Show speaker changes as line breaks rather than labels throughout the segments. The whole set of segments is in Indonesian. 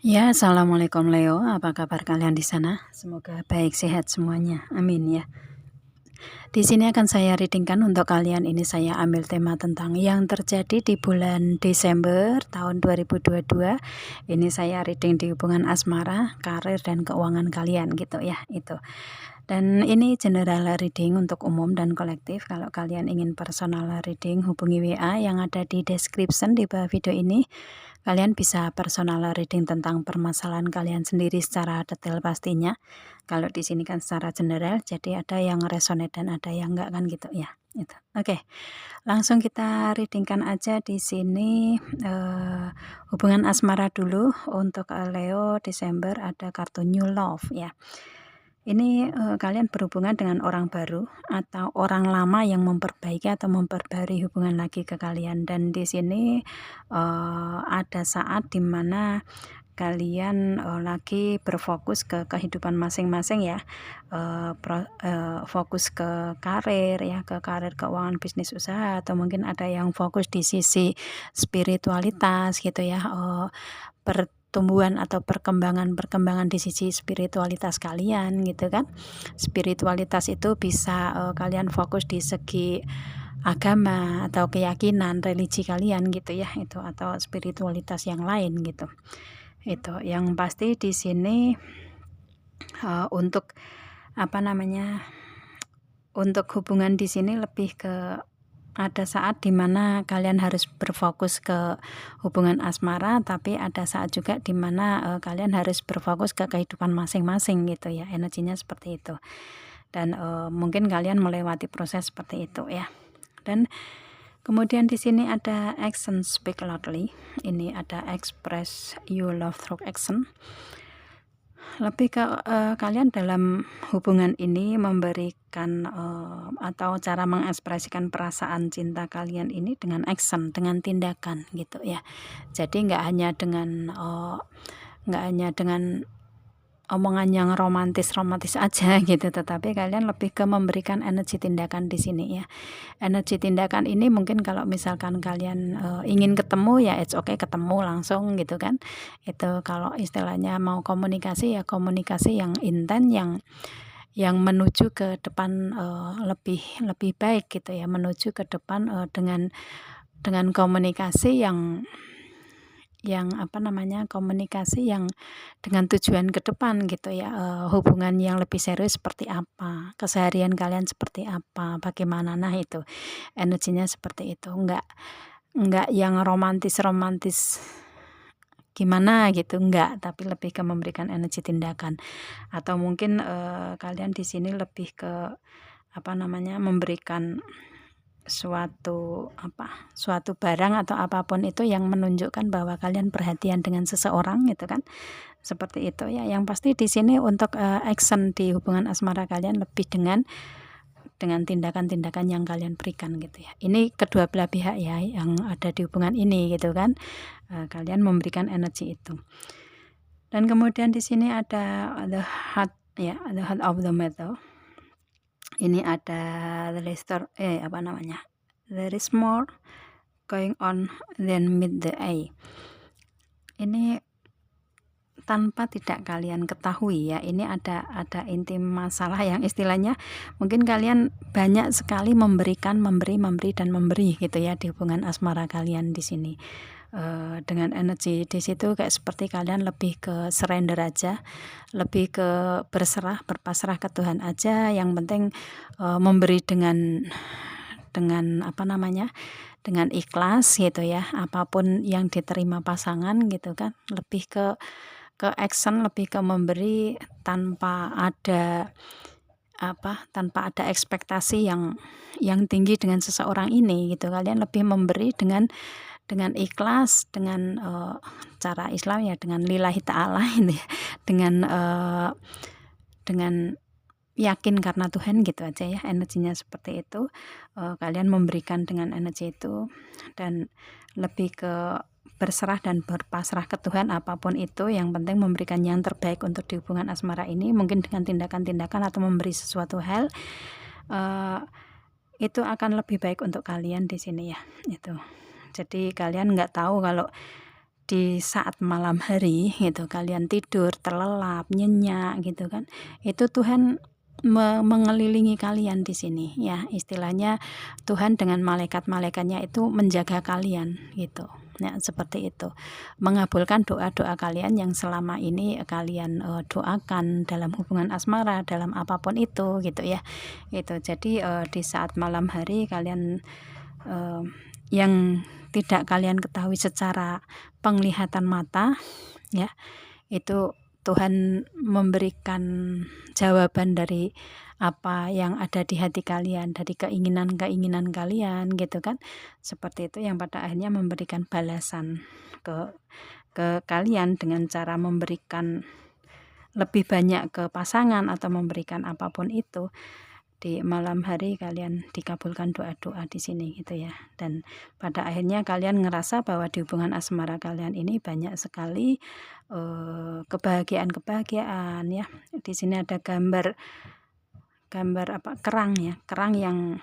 Ya, assalamualaikum Leo. Apa kabar kalian di sana? Semoga baik, sehat semuanya. Amin ya. Di sini akan saya readingkan untuk kalian. Ini saya ambil tema tentang yang terjadi di bulan Desember tahun 2022. Ini saya reading di hubungan asmara, karir dan keuangan kalian gitu ya. Itu. Dan ini general reading untuk umum dan kolektif. Kalau kalian ingin personal reading, hubungi WA yang ada di description di bawah video ini. Kalian bisa personal reading tentang permasalahan kalian sendiri secara detail pastinya. Kalau di sini kan secara general, jadi ada yang resonate dan ada yang enggak kan gitu ya. Itu. Oke. Langsung kita readingkan aja di sini hubungan asmara dulu untuk Leo Desember ada kartu New Love ya. Ini kalian berhubungan dengan orang baru atau orang lama yang memperbaiki atau memperbarui hubungan lagi ke kalian, dan di sini ada saat dimana kalian lagi berfokus ke kehidupan masing-masing ya, fokus ke karir ya, ke karir, keuangan, bisnis, usaha, atau mungkin ada yang fokus di sisi spiritualitas gitu ya, pertumbuhan atau perkembangan di sisi spiritualitas kalian gitu kan. Spiritualitas itu bisa kalian fokus di segi agama atau keyakinan religi kalian gitu ya, itu, atau spiritualitas yang lain gitu. Itu yang pasti di sini untuk apa namanya, untuk hubungan di sini lebih ke ada saat dimana kalian harus berfokus ke hubungan asmara, tapi ada saat juga dimana kalian harus berfokus ke kehidupan masing-masing gitu ya, energinya seperti itu. Dan mungkin kalian melewati proses seperti itu ya. Dan kemudian di sini ada action speak loudly. Ini ada express your love through action. Lebih ke kalian dalam hubungan ini memberikan atau cara mengekspresikan perasaan cinta kalian ini dengan action, dengan tindakan gitu ya. Jadi nggak hanya dengan omongan yang romantis aja gitu, tetapi kalian lebih ke memberikan energi tindakan di sini ya. Energi tindakan ini mungkin kalau misalkan kalian ingin ketemu ya it's okay, ketemu langsung gitu kan. Itu kalau istilahnya mau komunikasi ya komunikasi yang intens, yang menuju ke depan lebih baik gitu ya, menuju ke depan dengan komunikasi yang apa namanya, komunikasi yang dengan tujuan ke depan gitu ya, hubungan yang lebih serius seperti apa, keseharian kalian seperti apa, bagaimana, nah itu energinya seperti itu, enggak yang romantis gimana gitu, enggak, tapi lebih ke memberikan energi tindakan. Atau mungkin kalian di sini lebih ke apa namanya, memberikan suatu barang atau apapun itu yang menunjukkan bahwa kalian perhatian dengan seseorang gitu kan, seperti itu ya. Yang pasti di sini untuk action di hubungan asmara kalian lebih dengan tindakan-tindakan yang kalian berikan gitu ya. Ini kedua belah pihak ya yang ada di hubungan ini gitu kan, kalian memberikan energi itu. Dan kemudian di sini ada the heart ya, the heart of the matter. Ini ada there is more going on than meet the eye. Ini tanpa tidak kalian ketahui ya, ini ada inti masalah yang istilahnya mungkin kalian banyak sekali memberi dan memberi gitu ya di hubungan asmara kalian di sini. Dengan energi di situ kayak seperti kalian lebih ke surrender aja, lebih ke berpasrah ke Tuhan aja, yang penting memberi dengan apa namanya, dengan ikhlas gitu ya, apapun yang diterima pasangan gitu kan, lebih ke action, lebih ke memberi tanpa ada ekspektasi yang tinggi dengan seseorang ini gitu. Kalian lebih memberi dengan ikhlas, dengan cara Islam ya, dengan lillahi ta'ala ini ya, dengan yakin karena Tuhan gitu aja ya, energinya seperti itu. Kalian memberikan dengan energi itu dan lebih ke berserah dan berpasrah ke Tuhan apapun itu, yang penting memberikan yang terbaik untuk di hubungan asmara ini, mungkin dengan tindakan-tindakan atau memberi sesuatu hal, itu akan lebih baik untuk kalian di sini ya. Itu jadi kalian nggak tahu kalau di saat malam hari gitu kalian tidur terlelap, nyenyak gitu kan, itu Tuhan mengelilingi kalian di sini ya, istilahnya Tuhan dengan malaikat-malaikatnya itu menjaga kalian gitu. Ya, seperti itu. Mengabulkan doa-doa kalian yang selama ini kalian doakan dalam hubungan asmara, dalam apapun itu gitu ya. Itu. Jadi di saat malam hari kalian yang tidak kalian ketahui secara penglihatan mata ya, itu Tuhan memberikan jawaban dari apa yang ada di hati kalian, dari keinginan-keinginan kalian gitu kan. Seperti itu yang pada akhirnya memberikan balasan ke kalian dengan cara memberikan lebih banyak ke pasangan atau memberikan apapun itu. Di malam hari kalian dikabulkan doa-doa di sini gitu ya. Dan pada akhirnya kalian ngerasa bahwa di hubungan asmara kalian ini banyak sekali kebahagiaan-kebahagiaan ya. Di sini ada gambar apa, kerang ya, kerang yang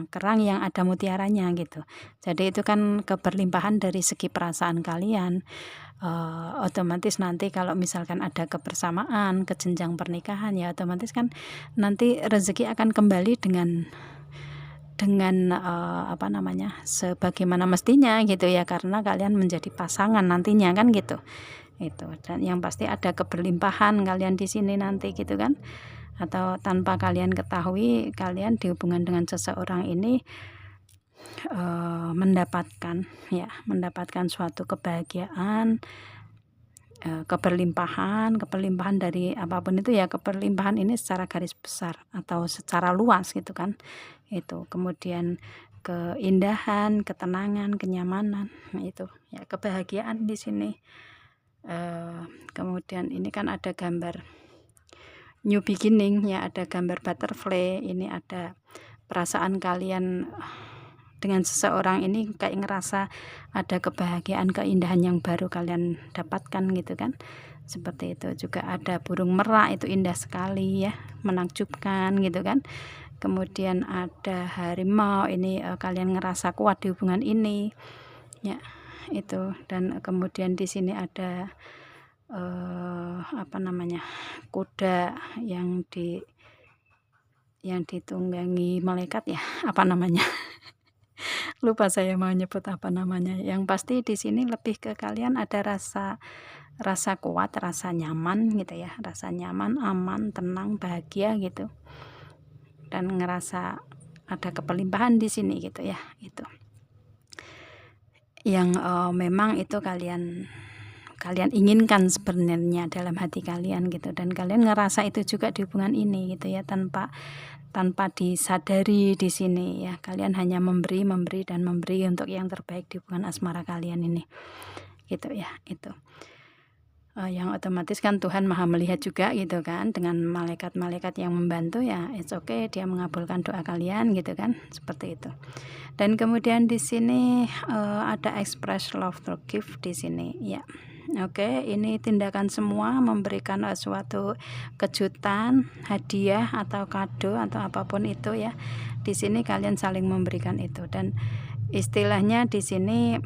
kerang yang ada mutiaranya gitu. Jadi itu kan keberlimpahan dari segi perasaan kalian. Otomatis nanti kalau misalkan ada kebersamaan ke jenjang pernikahan ya otomatis kan nanti rezeki akan kembali dengan apa namanya, sebagaimana mestinya gitu ya, karena kalian menjadi pasangan nantinya kan gitu. Itu. Dan yang pasti ada keberlimpahan kalian di sini nanti gitu kan. Atau tanpa kalian ketahui kalian di hubungan dengan seseorang ini mendapatkan suatu kebahagiaan, keberlimpahan dari apapun itu ya, keberlimpahan ini secara garis besar atau secara luas gitu kan. Itu kemudian keindahan, ketenangan, kenyamanan, itu ya, kebahagiaan di sini. Kemudian ini kan ada gambar new beginning ya, ada gambar butterfly, ini ada perasaan kalian dengan seseorang ini kayak ngerasa ada kebahagiaan, keindahan yang baru kalian dapatkan gitu kan. Seperti itu. Juga ada burung merak, itu indah sekali ya, menakjubkan gitu kan. Kemudian ada harimau, ini kalian ngerasa kuat di hubungan ini ya, itu. Dan kemudian di sini ada apa namanya, kuda yang ditunggangi malaikat ya, apa namanya lupa saya mau nyebut apa namanya. Yang pasti di sini lebih ke kalian ada rasa kuat, rasa nyaman gitu ya, rasa nyaman, aman, tenang, bahagia gitu, dan ngerasa ada kepelimpahan di sini gitu ya. Itu yang memang itu kalian inginkan sebenarnya dalam hati kalian gitu, dan kalian ngerasa itu juga di hubungan ini gitu ya, tanpa disadari di sini ya. Kalian hanya memberi dan memberi untuk yang terbaik di hubungan asmara kalian ini gitu ya. Itu yang otomatis kan Tuhan maha melihat juga gitu kan, dengan malaikat-malaikat yang membantu ya, it's okay, dia mengabulkan doa kalian gitu kan, seperti itu. Dan kemudian di sini ada express love to give di sini ya. Oke, ini tindakan semua memberikan suatu kejutan, hadiah atau kado atau apapun itu ya. Di sini kalian saling memberikan itu, dan istilahnya di sini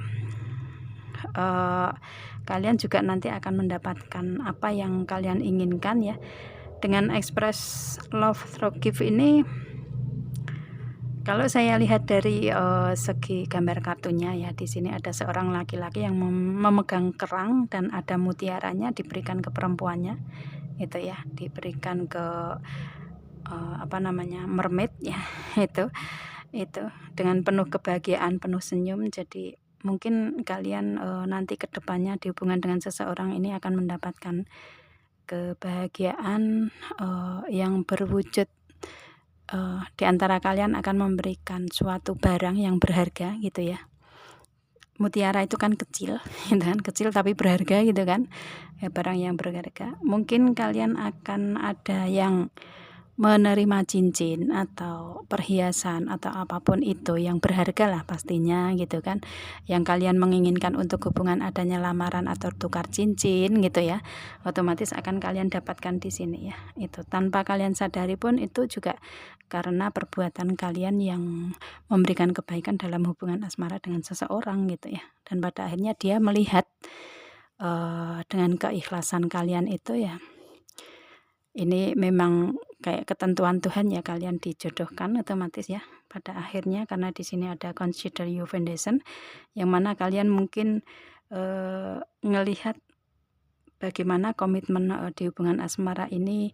kalian juga nanti akan mendapatkan apa yang kalian inginkan ya. Dengan express love through gift ini, kalau saya lihat dari segi gambar kartunya ya, di sini ada seorang laki-laki yang memegang kerang dan ada mutiaranya diberikan ke perempuannya, itu ya, diberikan ke apa namanya, mermaid ya, itu dengan penuh kebahagiaan, penuh senyum. Jadi mungkin kalian nanti kedepannya di hubungan dengan seseorang ini akan mendapatkan kebahagiaan yang berwujud. Di antara kalian akan memberikan suatu barang yang berharga gitu ya. Mutiara itu kan kecil, gitu kan, kecil tapi berharga gitu kan, barang yang berharga. Mungkin kalian akan ada yang menerima cincin atau perhiasan atau apapun itu yang berharga lah pastinya gitu kan, yang kalian menginginkan untuk hubungan adanya lamaran atau tukar cincin gitu ya, otomatis akan kalian dapatkan di sini ya. Itu tanpa kalian sadari pun itu juga karena perbuatan kalian yang memberikan kebaikan dalam hubungan asmara dengan seseorang gitu ya, dan pada akhirnya dia melihat dengan keikhlasan kalian itu ya, ini memang kayak ketentuan Tuhan ya, kalian dijodohkan otomatis ya pada akhirnya, karena di sini ada consider you foundation yang mana kalian mungkin ngelihat bagaimana komitmen di hubungan asmara ini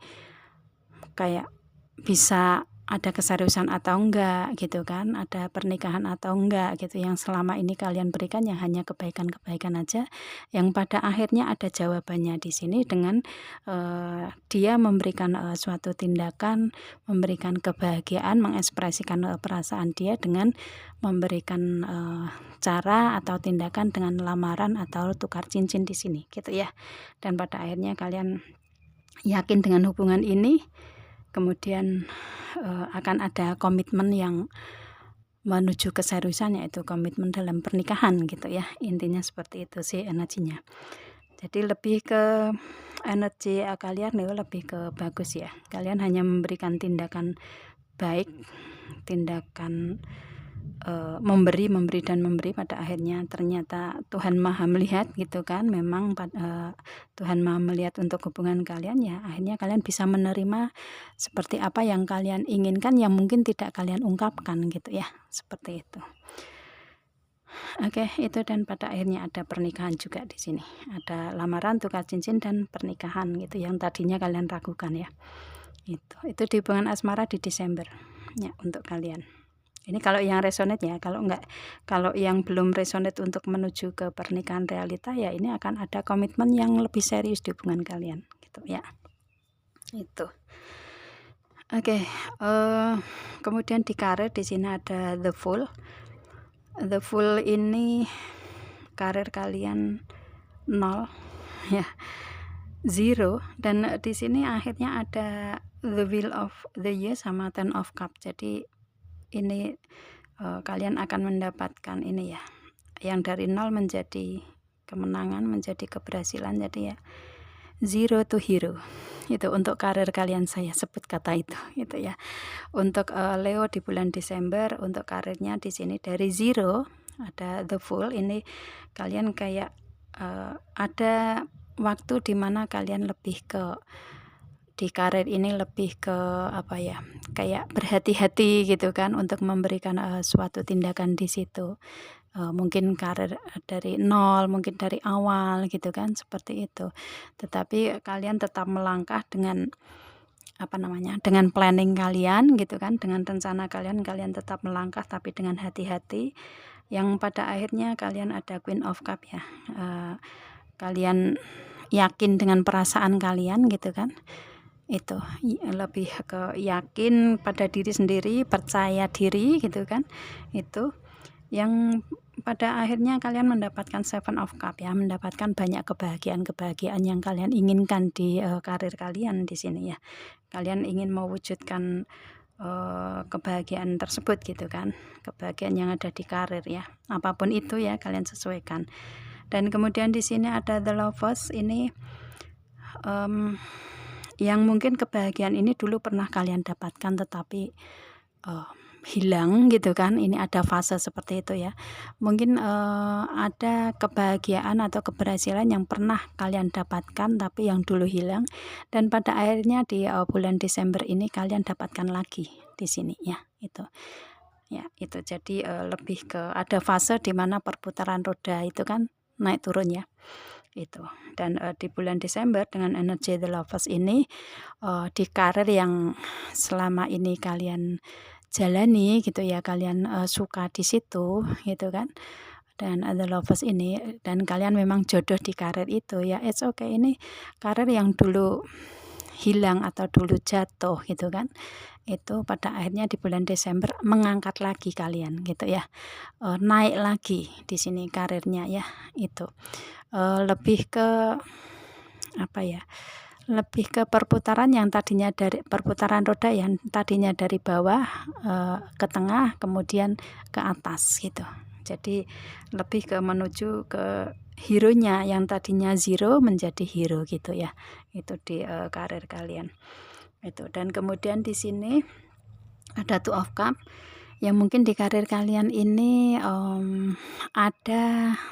kayak bisa ada keseriusan atau enggak gitu kan, ada pernikahan atau enggak gitu, yang selama ini kalian berikan yang hanya kebaikan-kebaikan aja, yang pada akhirnya ada jawabannya di sini dengan dia memberikan suatu tindakan, memberikan kebahagiaan, mengekspresikan perasaan dia dengan memberikan cara atau tindakan dengan lamaran atau tukar cincin di sini gitu ya. Dan pada akhirnya kalian yakin dengan hubungan ini, kemudian akan ada komitmen yang menuju keseriusan, yaitu komitmen dalam pernikahan gitu ya, intinya seperti itu sih energinya. Jadi lebih ke energi kalian lebih ke bagus ya, kalian hanya memberikan tindakan baik, tindakan memberi dan memberi, pada akhirnya ternyata Tuhan Maha melihat gitu kan, memang Tuhan Maha melihat untuk hubungan kalian ya, akhirnya kalian bisa menerima seperti apa yang kalian inginkan yang mungkin tidak kalian ungkapkan gitu ya, seperti itu. Oke, itu, dan pada akhirnya ada pernikahan juga di sini, ada lamaran, tukar cincin, dan pernikahan gitu yang tadinya kalian ragukan ya. Itu di hubungan asmara di Desember ya untuk kalian. Ini kalau yang resonate ya, kalau enggak, kalau yang belum resonate untuk menuju ke pernikahan realita ya, ini akan ada komitmen yang lebih serius di hubungan kalian gitu ya. Itu. Oke, kemudian di karir di sini ada the Fool. The Fool ini karir kalian 0 ya, 0, dan di sini akhirnya ada the Wheel of the Year sama Ten of Cups. Jadi ini kalian akan mendapatkan ini ya, yang dari 0 menjadi kemenangan, menjadi keberhasilan, jadi ya 0 to hero. Itu untuk karir kalian, saya sebut kata itu ya. Untuk Leo di bulan Desember, untuk karirnya di sini dari 0 ada the Fool, ini kalian kayak ada waktu dimana kalian lebih ke di karir ini lebih ke apa ya, kayak berhati-hati gitu kan untuk memberikan suatu tindakan di situ. Mungkin karir dari 0, mungkin dari awal gitu kan, seperti itu. Tetapi kalian tetap melangkah dengan apa namanya, dengan planning kalian gitu kan, dengan rencana kalian tetap melangkah tapi dengan hati-hati, yang pada akhirnya kalian ada Queen of Cup ya. Kalian yakin dengan perasaan kalian gitu kan, itu lebih ke yakin pada diri sendiri, percaya diri gitu kan, itu yang pada akhirnya kalian mendapatkan Seven of Cup ya, mendapatkan banyak kebahagiaan yang kalian inginkan di karir kalian di sini ya. Kalian ingin mewujudkan kebahagiaan tersebut gitu kan, kebahagiaan yang ada di karir ya, apapun itu ya kalian sesuaikan. Dan kemudian di sini ada the Lovers, ini yang mungkin kebahagiaan ini dulu pernah kalian dapatkan tetapi hilang gitu kan, ini ada fase seperti itu ya. Mungkin ada kebahagiaan atau keberhasilan yang pernah kalian dapatkan tapi yang dulu hilang, dan pada akhirnya di bulan Desember ini kalian dapatkan lagi di sini ya. Itu ya, itu jadi lebih ke ada fase di mana perputaran roda itu kan naik turun ya, itu. Dan di bulan Desember dengan energi the Lovers ini, di karir yang selama ini kalian jalani gitu ya, kalian suka di situ gitu kan, dan the Lovers ini, dan kalian memang jodoh di karir itu ya, it's okay, ini karir yang dulu hilang atau dulu jatuh gitu kan, itu pada akhirnya di bulan Desember mengangkat lagi kalian gitu ya, naik lagi di sini karirnya ya. Itu lebih ke apa ya, lebih ke perputaran yang tadinya dari perputaran roda yang tadinya dari bawah ke tengah kemudian ke atas gitu. Jadi lebih ke menuju ke hero-nya yang tadinya zero menjadi hero gitu ya. Itu di karir kalian. Itu. Dan kemudian di sini ada Two of Cup yang mungkin di karir kalian ini ada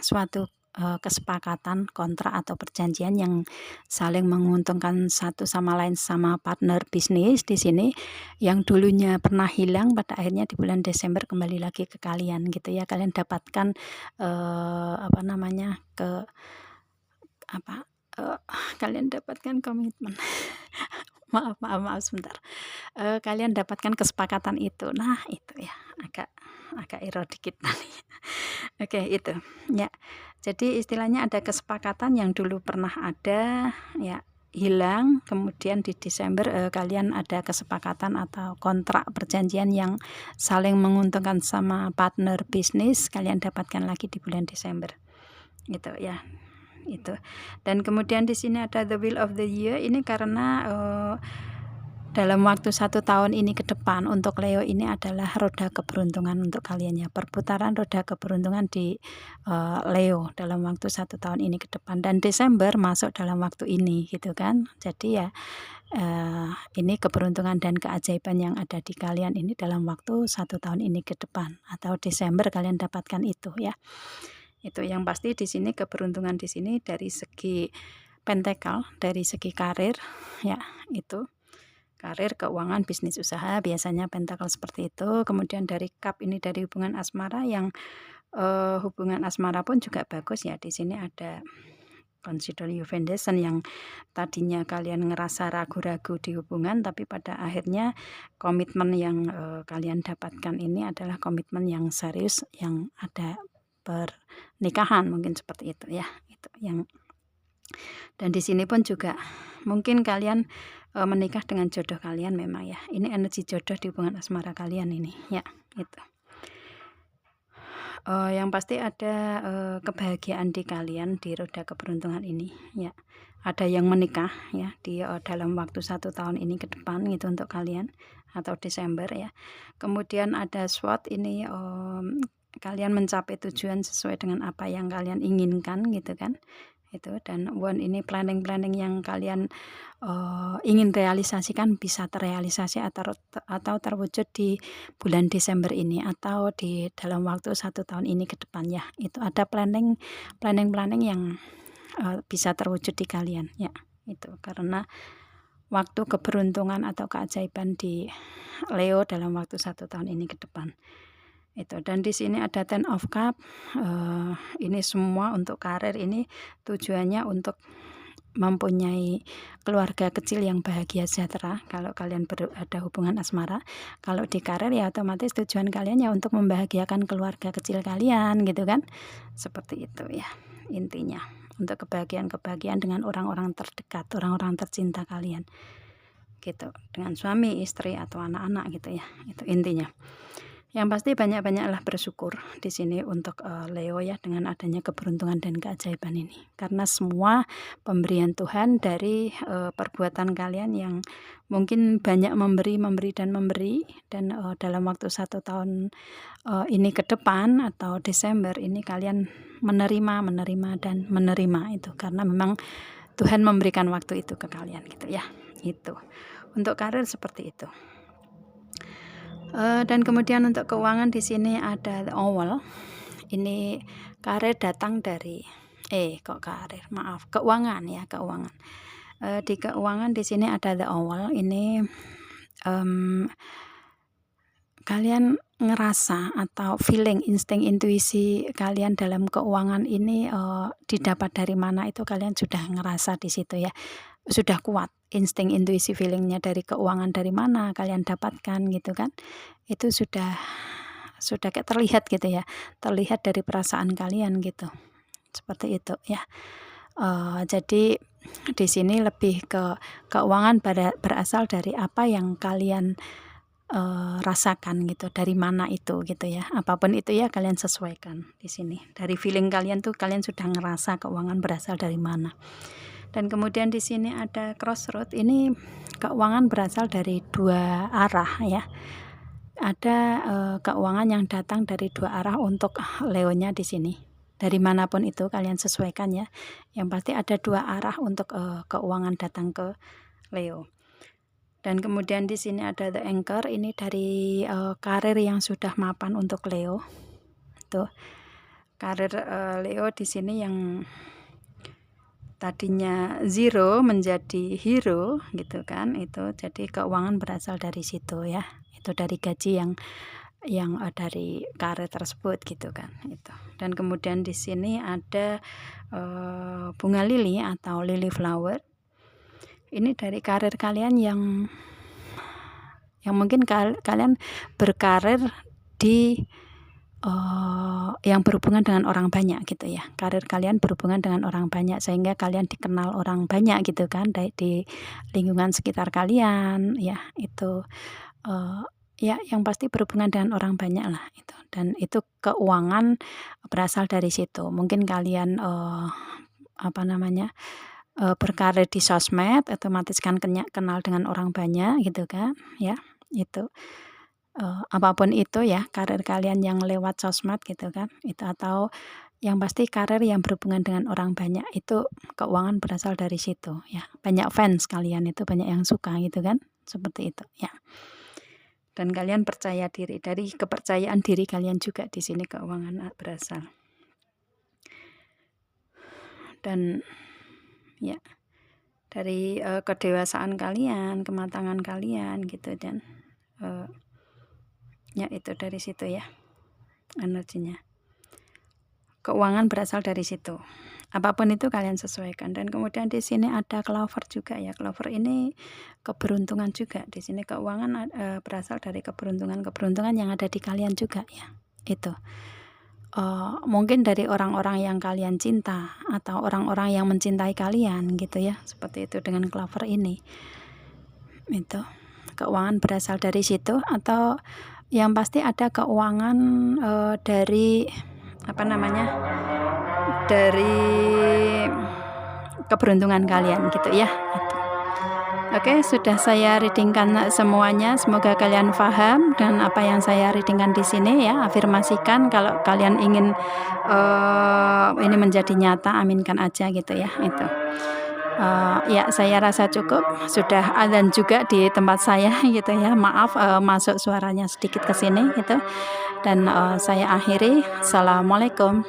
suatu kesepakatan, kontrak atau perjanjian yang saling menguntungkan satu sama lain sama partner bisnis di sini yang dulunya pernah hilang pada akhirnya di bulan Desember kembali lagi ke kalian gitu ya. Kalian dapatkan apa namanya kalian dapatkan komitmen. maaf sebentar. Kalian dapatkan kesepakatan itu. Nah, itu ya agak error dikit tadi. Oke, itu ya. Jadi istilahnya ada kesepakatan yang dulu pernah ada ya hilang, kemudian di Desember kalian ada kesepakatan atau kontrak perjanjian yang saling menguntungkan sama partner bisnis, kalian dapatkan lagi di bulan Desember. Gitu ya. Itu. Dan kemudian di sini ada the wheel of the year, ini karena dalam waktu 1 tahun ini ke depan untuk Leo ini adalah roda keberuntungan untuk kalian ya, perputaran roda keberuntungan di Leo dalam waktu 1 tahun ini ke depan, dan Desember masuk dalam waktu ini gitu kan. Jadi ya ini keberuntungan dan keajaiban yang ada di kalian ini dalam waktu 1 tahun ini ke depan atau Desember kalian dapatkan itu ya. Itu yang pasti di sini keberuntungan di sini dari segi pentacle, dari segi karir ya, itu karir, keuangan, bisnis usaha biasanya pentacle seperti itu. Kemudian dari cup ini dari hubungan asmara yang hubungan asmara pun juga bagus ya. Di sini ada consider your foundation yang tadinya kalian ngerasa ragu-ragu di hubungan, tapi pada akhirnya komitmen yang kalian dapatkan ini adalah komitmen yang serius yang ada pernikahan mungkin seperti itu ya. Itu yang. Dan di sini pun juga mungkin kalian menikah dengan jodoh kalian memang ya. Ini energi jodoh di hubungan asmara kalian ini ya, gitu. Yang pasti ada kebahagiaan di kalian di roda keberuntungan ini ya. Ada yang menikah ya di dalam waktu 1 tahun ini ke depan gitu untuk kalian atau Desember ya. Kemudian ada SWOT ini kalian mencapai tujuan sesuai dengan apa yang kalian inginkan gitu kan. Itu. Dan one ini planning yang kalian ingin realisasikan bisa terrealisasi atau terwujud di bulan Desember ini atau di dalam waktu 1 tahun ini ke depan ya. Itu ada planning yang bisa terwujud di kalian ya. Itu karena waktu keberuntungan atau keajaiban di Leo dalam waktu 1 tahun ini ke depan. Itu. Dan di sini ada Ten of Cup. Ini semua untuk karir ini tujuannya untuk mempunyai keluarga kecil yang bahagia sejahtera kalau kalian ada hubungan asmara. Kalau di karir ya otomatis tujuan kalian ya untuk membahagiakan keluarga kecil kalian gitu kan. Seperti itu ya intinya. Untuk kebahagiaan dengan orang-orang terdekat, orang-orang tercinta kalian. Gitu. Dengan suami, istri atau anak-anak gitu ya. Itu intinya. Yang pasti banyak-banyaklah bersyukur di sini untuk Leo ya dengan adanya keberuntungan dan keajaiban ini. Karena semua pemberian Tuhan dari perbuatan kalian yang mungkin banyak memberi dan dalam waktu 1 tahun ini ke depan atau Desember ini kalian menerima itu karena memang Tuhan memberikan waktu itu ke kalian gitu ya. Itu. Untuk karir seperti itu. Dan kemudian untuk keuangan di sini ada the Owl. Ini karir datang dari keuangan ya, keuangan. Di keuangan di sini ada the Owl. Ini kalian ngerasa atau feeling, insting, intuisi kalian dalam keuangan ini didapat dari mana itu kalian sudah ngerasa di situ ya. Sudah kuat insting, intuisi, feelingnya dari keuangan dari mana kalian dapatkan gitu kan. Itu sudah kayak terlihat gitu ya. Terlihat dari perasaan kalian gitu. Seperti itu ya. Jadi di sini lebih ke keuangan berasal dari apa yang kalian rasakan gitu, dari mana itu gitu ya. Apapun itu ya kalian sesuaikan di sini. Dari feeling kalian tuh kalian sudah ngerasa keuangan berasal dari mana. Dan kemudian di sini ada crossroad. Ini keuangan berasal dari dua arah ya. Ada keuangan yang datang dari dua arah untuk Leonya di sini. Dari manapun itu kalian sesuaikan ya. Yang pasti ada dua arah untuk keuangan datang ke Leo. Dan kemudian di sini ada the anchor. Ini dari karir yang sudah mapan untuk Leo. Tuh. Karir Leo di sini yang tadinya zero menjadi hero gitu kan, itu jadi keuangan berasal dari situ ya, itu dari gaji yang dari karir tersebut gitu kan itu. Dan kemudian di sini ada bunga lili atau lily flower. Ini dari karir kalian yang mungkin kalian berkarir di yang berhubungan dengan orang banyak gitu ya. Karir kalian berhubungan dengan orang banyak sehingga kalian dikenal orang banyak gitu kan, di lingkungan sekitar kalian ya, itu ya yang pasti berhubungan dengan orang banyak lah itu. Dan itu keuangan berasal dari situ. Mungkin kalian berkarir di sosmed, otomatis kan kenal dengan orang banyak gitu kan ya. Itu apapun itu ya, karir kalian yang lewat sosmed gitu kan, itu atau yang pasti karir yang berhubungan dengan orang banyak, itu keuangan berasal dari situ ya. Banyak fans kalian itu, banyak yang suka gitu kan, seperti itu ya. Dan kalian percaya diri, dari kepercayaan diri kalian juga di sini keuangan berasal. Dan ya dari kedewasaan kalian, kematangan kalian gitu, dan ya itu dari situ ya energinya. Keuangan berasal dari situ. Apapun itu kalian sesuaikan. Dan kemudian di sini ada clover juga ya. Clover ini keberuntungan juga. Di sini keuangan berasal dari keberuntungan yang ada di kalian juga ya. Itu mungkin dari orang-orang yang kalian cinta atau orang-orang yang mencintai kalian gitu ya. Seperti itu dengan clover ini. Itu keuangan berasal dari situ, atau yang pasti ada keuangan dari dari keberuntungan kalian gitu ya. Oke, sudah saya readingkan semuanya. Semoga kalian paham dan apa yang saya readingkan di sini ya. Afirmasikan kalau kalian ingin ini menjadi nyata, aminkan aja gitu ya. Itu. Ya, saya rasa cukup. Sudah adzan juga di tempat saya gitu ya. Maaf masuk suaranya sedikit ke sini gitu. Dan saya akhiri. Assalamualaikum.